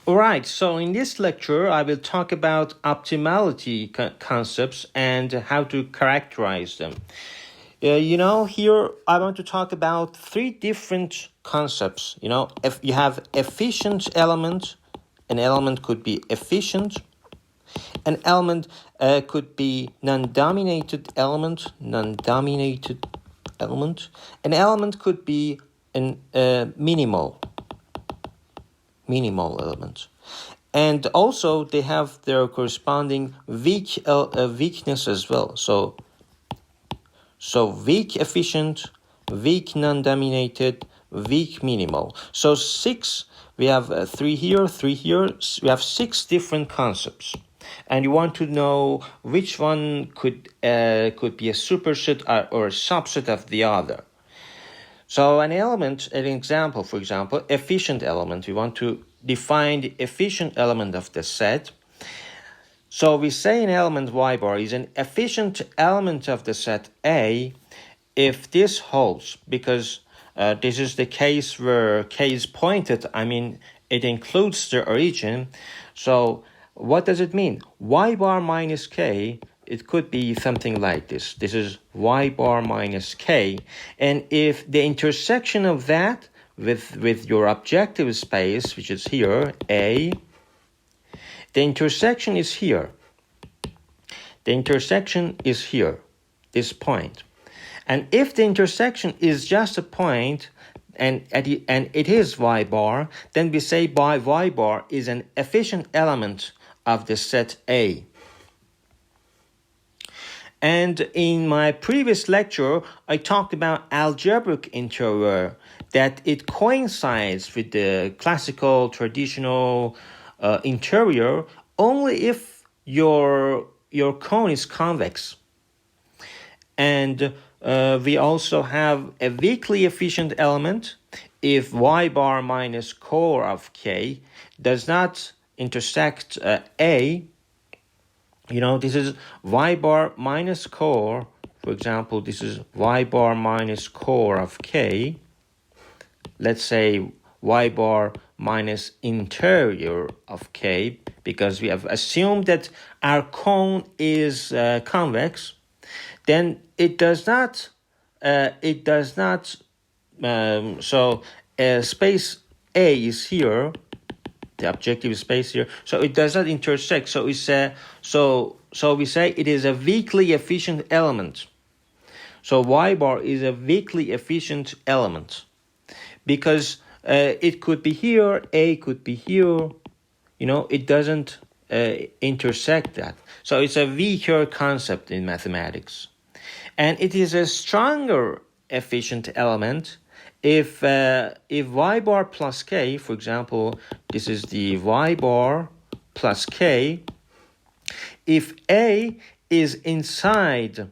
Alright, so in this lecture, I will talk about optimality concepts and how to characterize them. Here I want to talk about three different concepts. If you have efficient element, an element could be efficient, an element could be non-dominated element, an element could be an minimal element. And also they have their corresponding weakness as well. So weak efficient, weak non-dominated, weak minimal. So we have three here. We have 6 different concepts. And you want to know which one could be a superset or a subset of the other. So an example, for example, efficient element. We want to define the efficient element of the set. So we say an element y bar is an efficient element of the set A if this holds, because this is the case where K is pointed. It includes the origin. So what does it mean? Y bar minus K, it could be something like this. This is y bar minus K. And if the intersection of that with your objective space, which is here, A, the intersection is here. The intersection is here, this point. And if the intersection is just a point, and it is y bar, then we say y bar is an efficient element of the set A. And in my previous lecture, I talked about algebraic interior, that it coincides with the classical traditional interior only if your cone is convex. And we also have a weakly efficient element if y bar minus core of K does not intersect A. This is y bar minus core. For example, this is y bar minus core of K. Let's say y bar minus interior of K, because we have assumed that our cone is convex. Then it does not. So space A is here, the objective space here. So it does not intersect. So we say it is a weakly efficient element. So y bar is a weakly efficient element, because it could be here, A could be here. It doesn't intersect that. So it's a weaker concept in mathematics. And it is a stronger efficient element if y bar plus K, for example, this is the y bar plus K, if A is inside,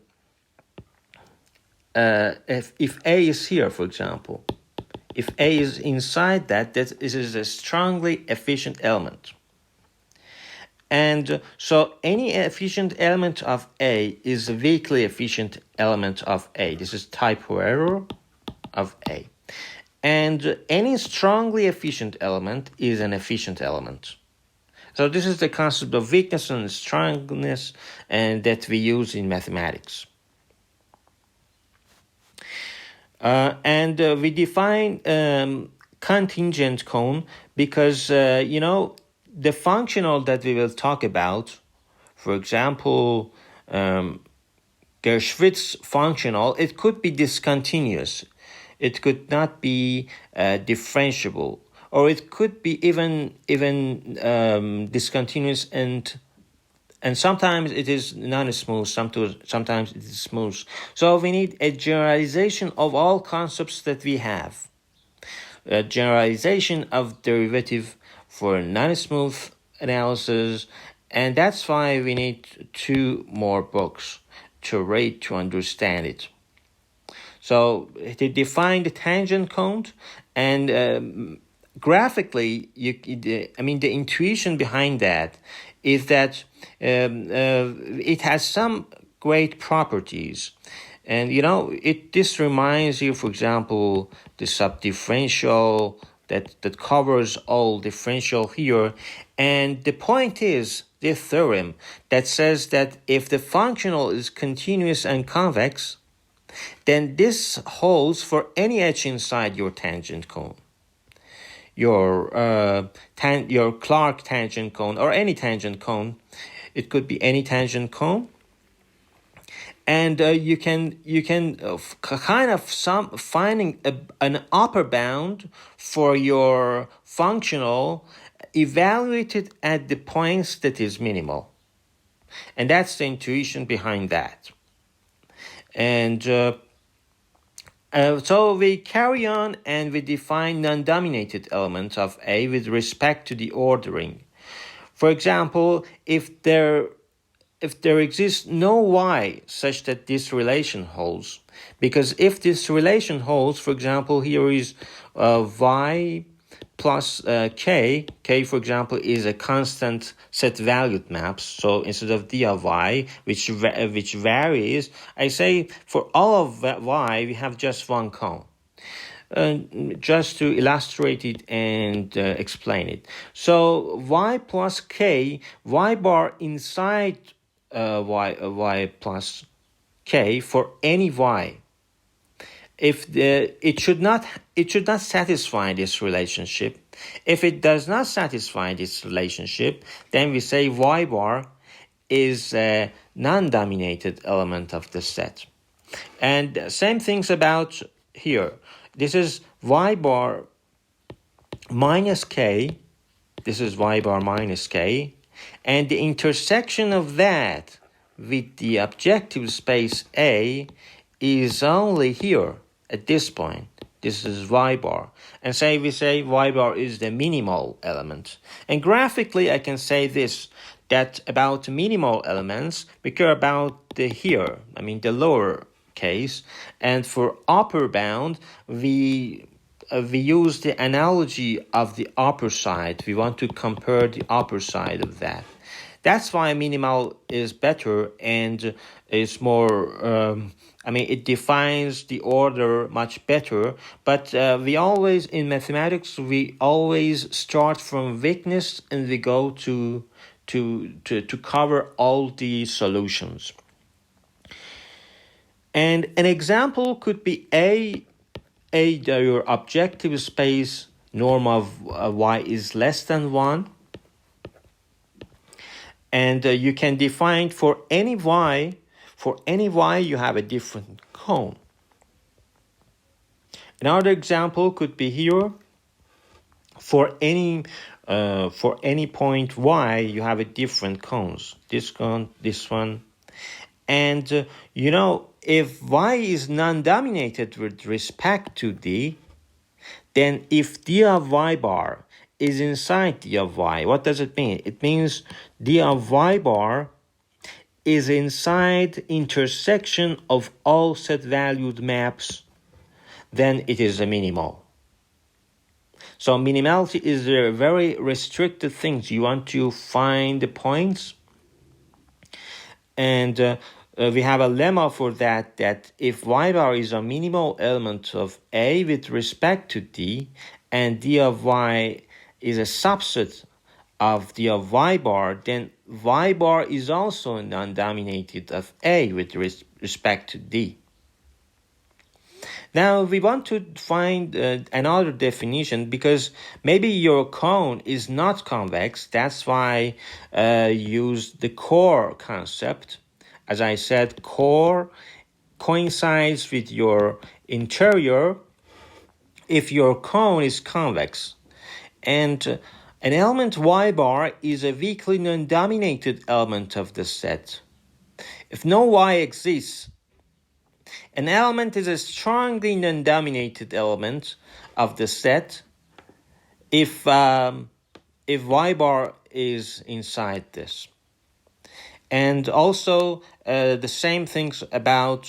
if A is here, for example, if A is inside that this is a strongly efficient element. And so any efficient element of A is a weakly efficient element of A. This is typo error of A. And any strongly efficient element is an efficient element. So this is the concept of weakness and strongness, and that we use in mathematics. And we define contingent cone because, the functional that we will talk about, for example, Gershwitz functional, it could be discontinuous. It could not be differentiable, or it could be even discontinuous, and sometimes it is non-smooth, sometimes it is smooth. So we need a generalization of all concepts that we have. A generalization of derivative for non-smooth analysis, and that's why we need 2 more books to read to understand it. So to define the tangent cone, and graphically, the intuition behind that is that it has some great properties. And this reminds you, for example, the subdifferential that covers all differential here. And the point is the theorem that says that if the functional is continuous and convex, then this holds for any edge inside your tangent cone. Your Clark tangent cone or any tangent cone. It could be any tangent cone. And you can kind of finding an upper bound for your functional evaluated at the points that is minimal. And that's the intuition behind that. And so we carry on and we define non-dominated elements of A with respect to the ordering. For example, if there exists no y such that this relation holds, because if this relation holds, for example, here is y plus k for example is a constant set valued maps, so instead of d of y which varies, I say for all of y we have just one cone. Just to illustrate it and explain it. So y plus k, y bar inside y plus k for any y. If it should not satisfy this relationship. If it does not satisfy this relationship, then we say y bar is a non-dominated element of the set. And same things about here. This is y bar minus k. This is y bar minus k. And the intersection of that with the objective space A is only here at this point. This is y bar. And we say y bar is the minimal element. And graphically I can say this, that about minimal elements, we care about the lower case. And for upper bound, we use the analogy of the upper side. We want to compare the upper side of that. That's why minimal is better and is more, it defines the order much better. But we always, in mathematics, we always start from weakness and we go to cover all the solutions. And an example could be your objective space norm of y is less than 1. And you can define for any y you have a different cone. Another example could be here. For any point y you have a different cones. This cone, this one. And if y is non-dominated with respect to d, then if d of y bar is inside d of y, what does it mean? It means d of y bar is inside intersection of all set valued maps, then it is a minimal. So minimality is a very restricted thing. You want to find the points, and we have a lemma for that if y bar is a minimal element of A with respect to D, and D of y is a subset of D of y bar, then y bar is also non-dominated of A with respect to D. Now we want to find another definition, because maybe your cone is not convex. That's why use the core concept. As I said, core coincides with your interior if your cone is convex. And an element y bar is a weakly non-dominated element of the set. If no y exists, an element is a strongly non-dominated element of the set if y bar is inside this. And also the same things about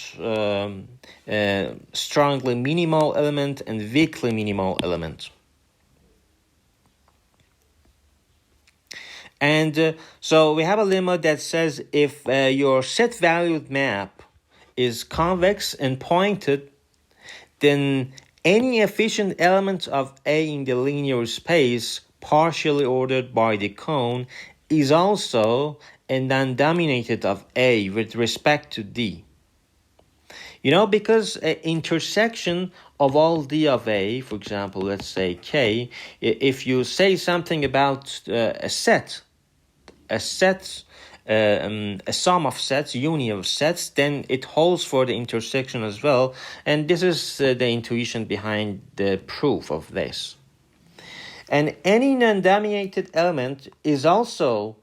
strongly minimal element and weakly minimal element. And so we have a lemma that says if your set valued map is convex and pointed, then any efficient element of A in the linear space partially ordered by the cone is also a non-dominated of A with respect to D. Because an intersection of all D of A, for example, let's say K, if you say something about a sum of sets, union of sets, then it holds for the intersection as well. And this is the intuition behind the proof of this. And any non-dominated element is also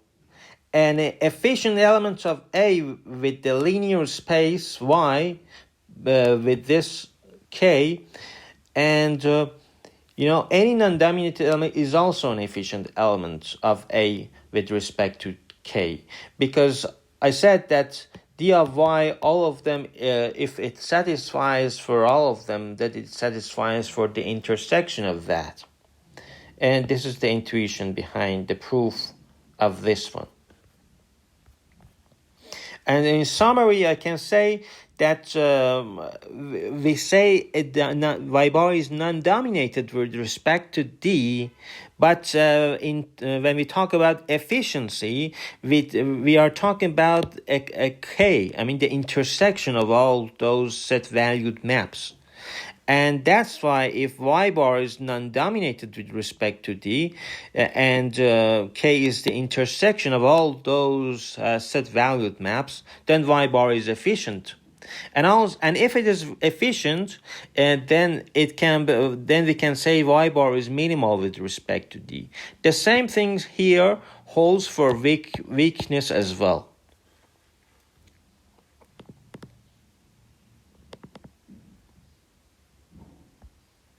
an efficient element of A with the linear space Y with this K. And any non-dominated element is also an efficient element of A with respect to K, because I said that D of Y, all of them, if it satisfies for all of them, that it satisfies for the intersection of that. And this is the intuition behind the proof of this one. And in summary, I can say that we say Y bar is non-dominated with respect to D, but when we talk about efficiency, we are talking about a K, the intersection of all those set-valued maps. And that's why if Y bar is non-dominated with respect to D, and K is the intersection of all those set-valued maps, then Y bar is efficient. And if it is efficient, then we can say Y bar is minimal with respect to D. The same thing here holds for weakness as well.